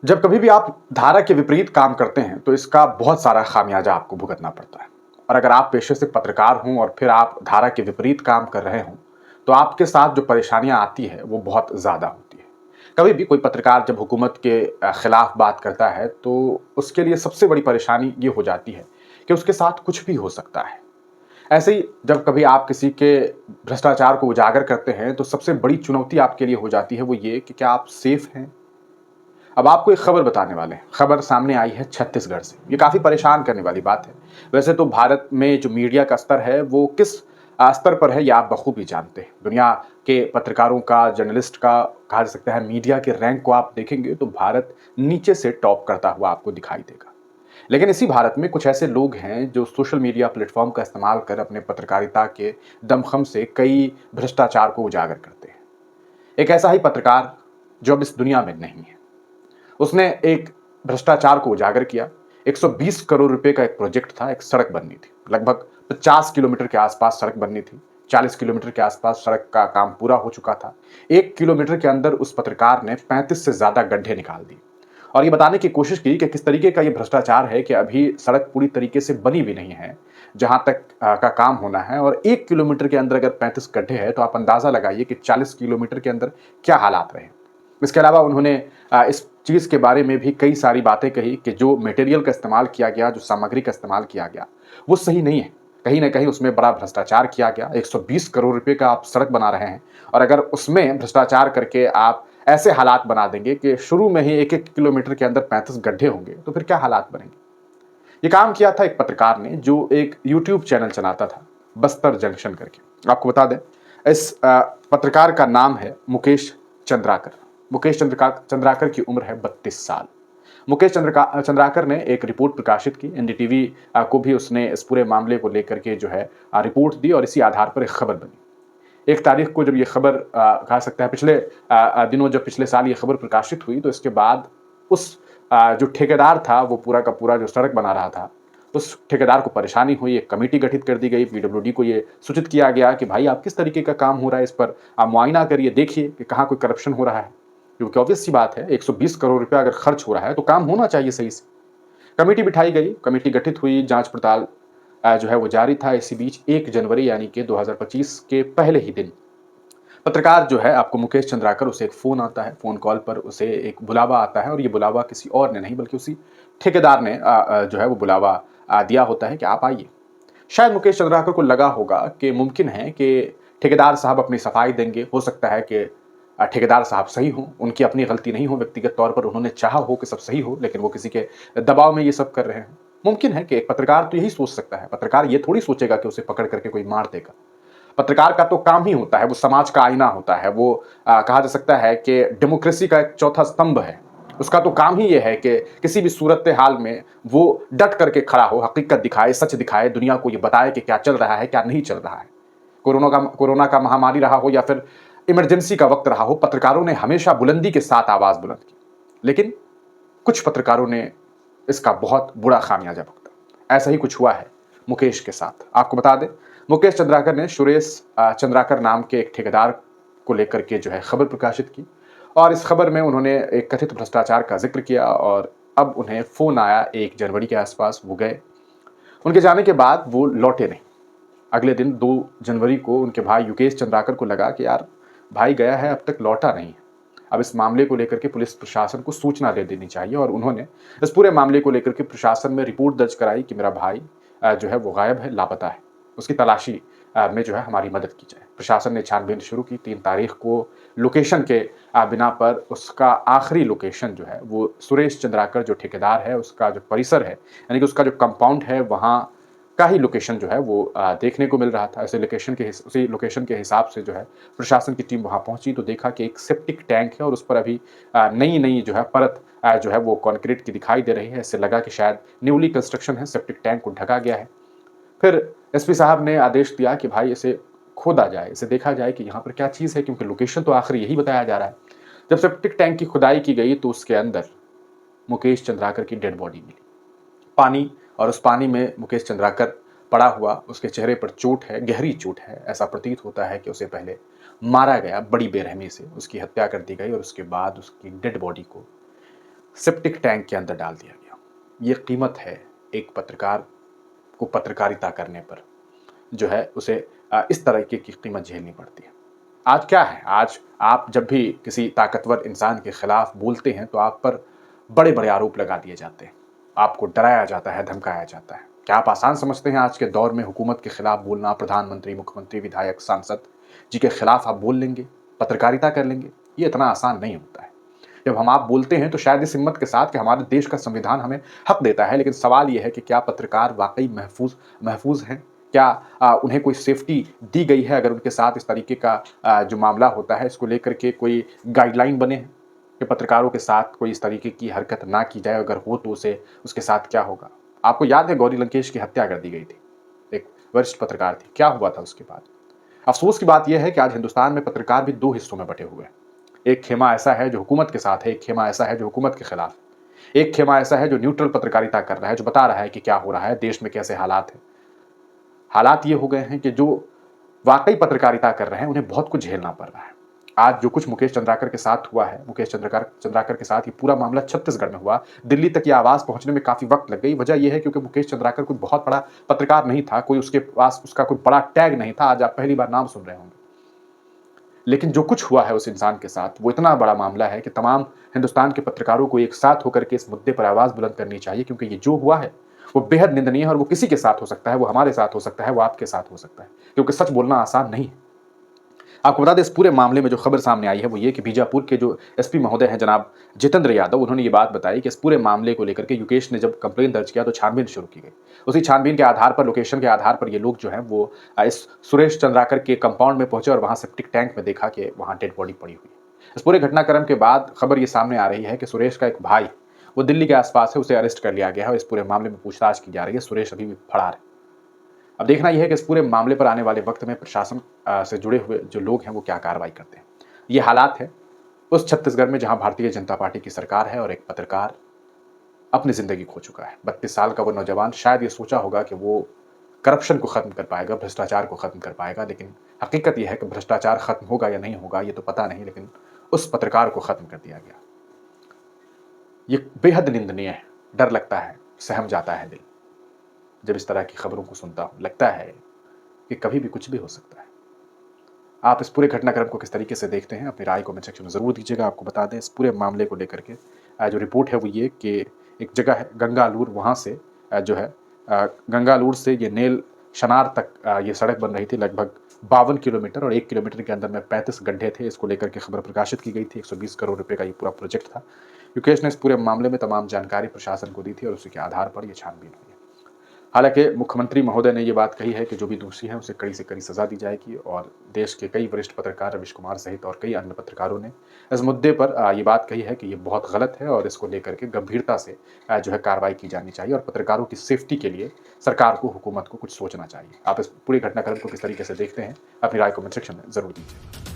जब कभी भी आप धारा के विपरीत काम करते हैं, तो इसका बहुत सारा खामियाजा आपको भुगतना पड़ता है। और अगर आप पेशे से पत्रकार हों और फिर आप धारा के विपरीत काम कर रहे हों, तो आपके साथ जो परेशानियां आती है, वो बहुत ज़्यादा होती है। कभी भी कोई पत्रकार जब हुकूमत के खिलाफ बात करता है, तो उसके लिए सबसे बड़ी परेशानी ये हो जाती है कि उसके साथ कुछ भी हो सकता है। ऐसे ही जब कभी आप किसी के भ्रष्टाचार को उजागर करते हैं, तो सबसे बड़ी चुनौती आपके लिए हो जाती है वो ये कि क्या आप सेफ हैं। अब आपको एक खबर बताने वाले हैं। खबर सामने आई है छत्तीसगढ़ से। ये काफ़ी परेशान करने वाली बात है। वैसे तो भारत में जो मीडिया का स्तर है, वो किस स्तर पर है, ये आप बखूबी जानते हैं। दुनिया के पत्रकारों का, जर्नलिस्ट का, कहा जा सकता है मीडिया के रैंक को आप देखेंगे तो भारत नीचे से टॉप करता हुआ आपको दिखाई देगा। लेकिन इसी भारत में कुछ ऐसे लोग हैं जो सोशल मीडिया प्लेटफ़ॉर्म का इस्तेमाल कर अपने पत्रकारिता के दमख़म से कई भ्रष्टाचार को उजागर करते हैं। एक ऐसा ही पत्रकार जो अब इस दुनिया में नहीं है। उसने एक भ्रष्टाचार को उजागर किया। 120 करोड़ रुपए का एक प्रोजेक्ट था, एक सड़क बननी थी। लगभग 50 किलोमीटर के आसपास सड़क बननी थी। 40 किलोमीटर के आसपास सड़क का काम पूरा हो चुका था। 1 किलोमीटर के अंदर उस पत्रकार ने 35 से ज़्यादा गड्ढे निकाल दिए और ये बताने की कोशिश की कि किस तरीके का ये भ्रष्टाचार है कि अभी सड़क पूरी तरीके से बनी भी नहीं है, जहाँ तक का काम होना है। और 1 किलोमीटर के अंदर अगर 35 गड्ढे हैं, तो आप अंदाज़ा लगाइए कि 40 किलोमीटर के अंदर क्या हालात रहे। इसके अलावा उन्होंने इस चीज़ के बारे में भी कई सारी बातें कही कि जो मटेरियल का इस्तेमाल किया गया, जो सामग्री का इस्तेमाल किया गया, वो सही नहीं है। कहीं न कहीं उसमें बड़ा भ्रष्टाचार किया गया। 120 करोड़ रुपए का आप सड़क बना रहे हैं और अगर उसमें भ्रष्टाचार करके आप ऐसे हालात बना देंगे कि शुरू में ही 1-1 किलोमीटर के अंदर 35 गड्ढे होंगे, तो फिर क्या हालात बनेंगे? ये काम किया था एक पत्रकार ने जो एक यूट्यूब चैनल चलाता था, बस्तर जंक्शन करके। आपको बता दें, इस पत्रकार का नाम है मुकेश चंद्राकर। मुकेश चंद्राकर की उम्र है 32 साल। मुकेश चंद्राकर ने एक रिपोर्ट प्रकाशित की। एनडीटीवी को भी उसने इस पूरे मामले को लेकर के जो है रिपोर्ट दी और इसी आधार पर एक खबर बनी। 1 तारीख को जब ये खबर कहा सकता है पिछले दिनों जब पिछले साल ये खबर प्रकाशित हुई, तो इसके बाद उस जो ठेकेदार था वो पूरा का पूरा जो सड़क बना रहा था, उस ठेकेदार को परेशानी हुई। एक कमेटी गठित कर दी गई। पीडब्ल्यूडी को ये सूचित किया गया कि भाई आप किस तरीके का काम हो रहा है, इस पर आप मुआयना करिए, देखिए कि कहाँ कोई करप्शन हो रहा है। क्योंकि ऑब्वियस सी बात है, 120 करोड़ रुपया अगर खर्च हो रहा है तो काम होना चाहिए सही से। कमेटी बिठाई गई, कमेटी गठित हुई, जाँच पड़ताल जो है वो जारी था। इसी बीच 1 जनवरी यानी कि 2025 के पहले ही दिन पत्रकार जो है, आपको मुकेश चंद्राकर, उसे एक फ़ोन आता है। फ़ोन कॉल पर उसे एक बुलावा आता है और ये बुलावा किसी और ने नहीं बल्कि उसी ठेकेदार ने जो है वो बुलावा दिया होता है कि आप आइए। शायद मुकेश चंद्राकर को लगा होगा कि मुमकिन है कि ठेकेदार साहब अपनी सफाई देंगे। हो सकता है कि ठेकेदार साहब सही हों, उनकी अपनी गलती नहीं हो, व्यक्तिगत तौर पर उन्होंने चाहा हो कि सब सही हो, लेकिन वो किसी के दबाव में ये सब कर रहे हों। मुमकिन है कि एक पत्रकार तो यही सोच सकता है। पत्रकार ये थोड़ी सोचेगा कि उसे पकड़ करके कोई मार देगा। पत्रकार का तो काम ही होता है, वो समाज का आईना होता है। वो कहा जा सकता है कि डेमोक्रेसी का एक चौथा स्तंभ है। उसका तो काम ही ये है कि किसी भी सूरत-ए-हाल में वो डट करके खड़ा हो, हकीकत दिखाए, सच दिखाए, दुनिया को ये बताए कि क्या चल रहा है, क्या नहीं चल रहा है। कोरोना का महामारी रहा हो या फिर इमरजेंसी का वक़्त रहा हो, पत्रकारों ने हमेशा बुलंदी के साथ आवाज़ बुलंद की। लेकिन कुछ पत्रकारों ने इसका बहुत बुरा खामियाजा भुगता। ऐसा ही कुछ हुआ है मुकेश के साथ। आपको बता दें, मुकेश चंद्राकर ने सुरेश चंद्राकर नाम के एक ठेकेदार को लेकर के जो है खबर प्रकाशित की और इस खबर में उन्होंने एक कथित भ्रष्टाचार का ज़िक्र किया और अब उन्हें फ़ोन आया 1 जनवरी के आसपास। वो गए। उनके जाने के बाद वो लौटे नहीं। अगले दिन 2 जनवरी को उनके भाई युकेश चंद्राकर को लगा कि यार, भाई गया है, अब तक लौटा नहीं है। अब इस मामले को लेकर के पुलिस प्रशासन को सूचना दे देनी चाहिए और उन्होंने इस पूरे मामले को लेकर के प्रशासन में रिपोर्ट दर्ज कराई कि मेरा भाई जो है वो गायब है, लापता है। उसकी तलाशी में जो है हमारी मदद की जाए। प्रशासन ने छानबीन शुरू की। 3 तारीख को लोकेशन के बिना पर उसका आखिरी लोकेशन जो है वो सुरेश चंद्राकर जो ठेकेदार है, उसका जो परिसर है, यानी कि उसका जो कंपाउंड है, वहाँ का ही लोकेशन जो है वो देखने को मिल रहा था। उसी लोकेशन के हिसाब से जो है प्रशासन की टीम वहाँ पहुंची तो देखा कि एक सेप्टिक टैंक है और उस पर अभी नई-नई जो है परत जो है वो कंक्रीट की दिखाई दे रही है। इससे लगा कि शायद न्यूली कंस्ट्रक्शन है, सेप्टिक टैंक को ढका गया है। फिर एसपी साहब ने आदेश दिया कि भाई इसे खोदा जाए, इसे देखा जाए कि यहाँ पर क्या चीज़ है, क्योंकि लोकेशन तो आखिर यही बताया जा रहा है। जब सेप्टिक टैंक की खुदाई की गई तो उसके अंदर मुकेश चंद्राकर की डेड बॉडी मिली। पानी, और उस पानी में मुकेश चंद्राकर पड़ा हुआ, उसके चेहरे पर चोट है, गहरी चोट है। ऐसा प्रतीत होता है कि उसे पहले मारा गया बड़ी बेरहमी से, उसकी हत्या कर दी गई और उसके बाद उसकी डेड बॉडी को सेप्टिक टैंक के अंदर डाल दिया गया। ये कीमत है एक पत्रकार को पत्रकारिता करने पर, जो है उसे इस तरह की कीमत झेलनी पड़ती है। आज क्या है, आज आप जब भी किसी ताकतवर इंसान के खिलाफ बोलते हैं तो आप पर बड़े-बड़े आरोप लगा दिए जाते हैं। आपको डराया जाता है, धमकाया जाता है। क्या आप आसान समझते हैं आज के दौर में हुकूमत के खिलाफ बोलना? प्रधानमंत्री, मुख्यमंत्री, विधायक, सांसद जी के खिलाफ आप बोल लेंगे, पत्रकारिता कर लेंगे? ये इतना आसान नहीं होता है। जब हम आप बोलते हैं तो शायद इस हिम्मत के साथ कि हमारे देश का संविधान हमें हक देता है, लेकिन सवाल ये है कि क्या पत्रकार वाक़ई महफूज़ हैं? क्या उन्हें कोई सेफ्टी दी गई है? अगर उनके साथ इस तरीके का जो मामला होता है, इसको लेकर के कोई गाइडलाइन बने हैं कि पत्रकारों के साथ कोई इस तरीके की हरकत ना की जाए, अगर हो तो उसे उसके साथ क्या होगा? आपको याद है गौरी लंकेश की हत्या कर दी गई थी, एक वरिष्ठ पत्रकार थी, क्या हुआ था उसके बाद? अफ़सोस की बात यह है कि आज हिंदुस्तान में पत्रकार भी 2 हिस्सों में बँटे हुए हैं। एक खेमा ऐसा है जो हुकूमत के साथ है, एक खेमा ऐसा है जो हुकूमत के खिलाफ है। एक खेमा ऐसा है जो न्यूट्रल पत्रकारिता कर रहा है, जो बता रहा है कि क्या हो रहा है, देश में कैसे हालात हैं। हालात ये हो गए हैं कि जो वाक़ई पत्रकारिता कर रहे हैं, उन्हें बहुत कुछ झेलना पड़ रहा है। आज जो कुछ मुकेश चंद्राकर के साथ हुआ है, मुकेश चंद्राकर के साथ ये पूरा मामला छत्तीसगढ़ में हुआ। दिल्ली तक ये आवाज़ पहुँचने में काफ़ी वक़्त लग गई। वजह ये है क्योंकि मुकेश चंद्राकर कोई बहुत बड़ा पत्रकार नहीं था, कोई उसके पास उसका कोई बड़ा टैग नहीं था। आज आप पहली बार नाम सुन रहे होंगे। लेकिन जो कुछ हुआ है उस इंसान के साथ, वो इतना बड़ा मामला है कि तमाम हिंदुस्तान के पत्रकारों को एक साथ होकर के इस मुद्दे पर आवाज़ बुलंद करनी चाहिए, क्योंकि ये जो हुआ है, वो बेहद निंदनीय है और वो किसी के साथ हो सकता है, वो हमारे साथ हो सकता है, वो आपके साथ हो सकता है, क्योंकि सच बोलना आसान नहीं है। आपको बता दें, इस पूरे मामले में जो खबर सामने आई है वो ये कि बीजापुर के जो एसपी महोदय हैं जनाब जितेंद्र यादव, उन्होंने ये बात बताई कि इस पूरे मामले को लेकर के युकेश ने जब कंप्लेंट दर्ज किया तो छानबीन शुरू की गई। उसी छानबीन के आधार पर, लोकेशन के आधार पर ये लोग जो हैं वो इस सुरेश चंद्राकर के कंपाउंड में पहुंचे और वहां सेप्टिक टैंक में देखा कि वहां डेड बॉडी पड़ी हुई है। इस पूरे घटनाक्रम के बाद खबर ये सामने आ रही है कि सुरेश का एक भाई वो दिल्ली के आसपास है, उसे अरेस्ट कर लिया गया है और इस पूरे मामले में पूछताछ की जा रही है। सुरेश अभी भी फरार है। अब देखना यह है कि इस पूरे मामले पर आने वाले वक्त में प्रशासन से जुड़े हुए जो लोग हैं वो क्या कार्रवाई करते हैं। ये हालात है उस छत्तीसगढ़ में जहां भारतीय जनता पार्टी की सरकार है और एक पत्रकार अपनी जिंदगी खो चुका है। 32 साल का वो नौजवान शायद ये सोचा होगा कि वो करप्शन को खत्म कर पाएगा, भ्रष्टाचार को खत्म कर पाएगा, लेकिन हकीकत यह है कि भ्रष्टाचार खत्म होगा या नहीं होगा ये तो पता नहीं, लेकिन उस पत्रकार को खत्म कर दिया गया। ये बेहद निंदनीय है। डर लगता है, सहम जाता है दिल जब इस तरह की खबरों को सुनता हूं। लगता है कि कभी भी कुछ भी हो सकता है। आप इस पूरे घटनाक्रम को किस तरीके से देखते हैं, अपनी राय कमेंट सेक्शन में ज़रूर दीजिएगा। आपको बता दें, इस पूरे मामले को लेकर के जो रिपोर्ट है वो ये कि एक जगह है गंगालूर, वहाँ से जो है गंगालूर से ये नेल शनार तक ये सड़क बन रही थी, लगभग 52 किलोमीटर, और 1 किलोमीटर के अंदर में 35 गड्ढे थे। इसको लेकर के खबर प्रकाशित की गई थी। 120 करोड़ रुपए का ये पूरा प्रोजेक्ट था। युकेश ने इस पूरे मामले में तमाम जानकारी प्रशासन को दी थी और उसी के आधार पर ये छानबीन हुई है। हालांकि मुख्यमंत्री महोदय ने ये बात कही है कि जो भी दोषी हैं उसे कड़ी से कड़ी सजा दी जाएगी, और देश के कई वरिष्ठ पत्रकार, रविश कुमार सहित और कई अन्य पत्रकारों ने इस मुद्दे पर ये बात कही है कि ये बहुत गलत है और इसको लेकर के गंभीरता से जो है कार्रवाई की जानी चाहिए और पत्रकारों की सेफ्टी के लिए सरकार को, हुकूमत को कुछ सोचना चाहिए। आप इस पूरे घटनाक्रम को किस तरीके से देखते हैं, अपनी राय कमेंट सेक्शन में जरूर दीजिए।